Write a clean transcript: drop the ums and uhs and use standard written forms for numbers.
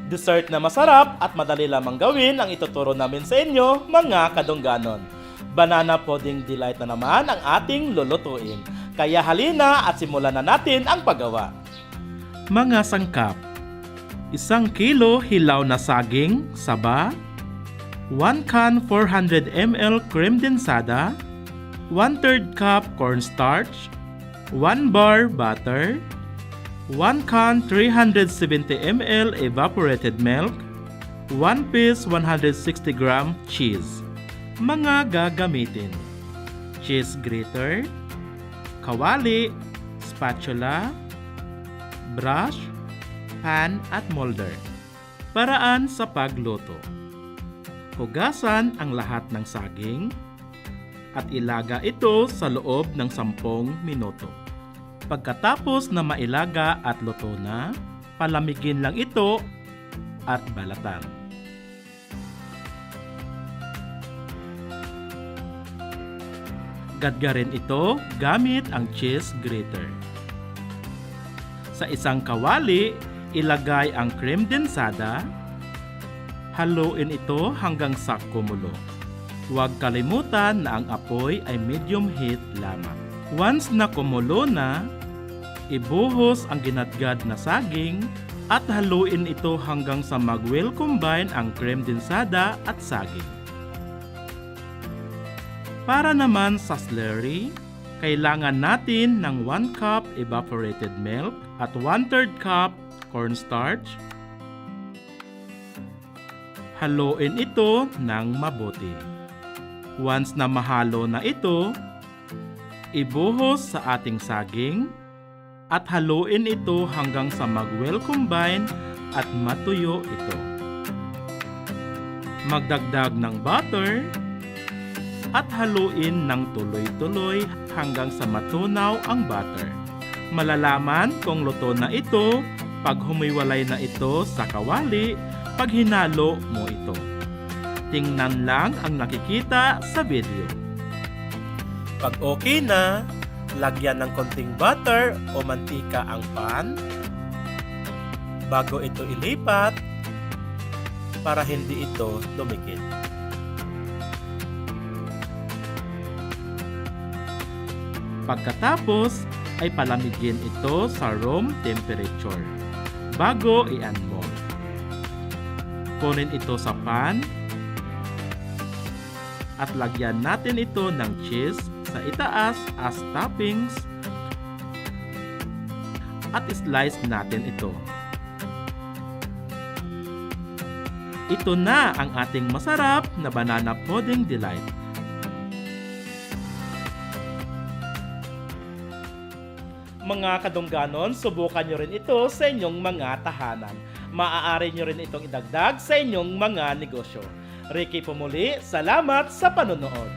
Dessert na masarap at madali lamang gawin ang ituturo namin sa inyo, mga kadungganon. Banana pudding delight na naman ang ating lulutuin. Kaya halina at simulan na natin ang paggawa. Mga sangkap: 1 kilo hilaw na saging, saba, 1 can 400 ml cream densada, 1/3 cup cornstarch, 1 bar butter, 1 can 370 ml evaporated milk, 1 piece 160 gram cheese. Mga gagamitin: cheese grater, kawali, spatula, brush, pan at molder. Paraan sa pagluto: hugasan ang lahat ng saging at ilaga ito sa loob ng 10 minuto. Pagkatapos na mailaga at luto na, palamigin lang ito at balatan. Gadgarin ito gamit ang cheese grater. Sa isang kawali, ilagay ang cream densada. Haluin ito hanggang sa kumulo. Huwag kalimutan na ang apoy ay medium heat lamang. Once na kumulo na, ibuhos ang ginadgad na saging at haluin ito hanggang sa mag-well combine ang cream densada at saging. Para naman sa slurry, kailangan natin ng 1 cup evaporated milk at 1/3 cup cornstarch. Haluin ito ng mabuti. Once na mahalo na ito, ibuhos sa ating saging at haluin ito hanggang sa mag-well combine at matuyo ito. Magdagdag ng butter at haluin ng tuloy-tuloy hanggang sa matunaw ang butter. Malalaman kung luto na ito pag humiwalay na ito sa kawali pag hinalo mo ito. Tingnan lang ang nakikita sa video. Pag okay na, lagyan ng konting butter o mantika ang pan bago ito ilipat para hindi ito dumikit. Pagkatapos ay palamigin ito sa room temperature bago i-unmold. Kunin ito sa pan at lagyan natin ito ng cheese sa itaas as toppings at slice natin ito. Ito na ang ating masarap na banana pudding delight. Mga kadungganon, subukan nyo rin ito sa inyong mga tahanan. Maaari nyo rin itong idagdag sa inyong mga negosyo. Ricky po muli, salamat sa panonood.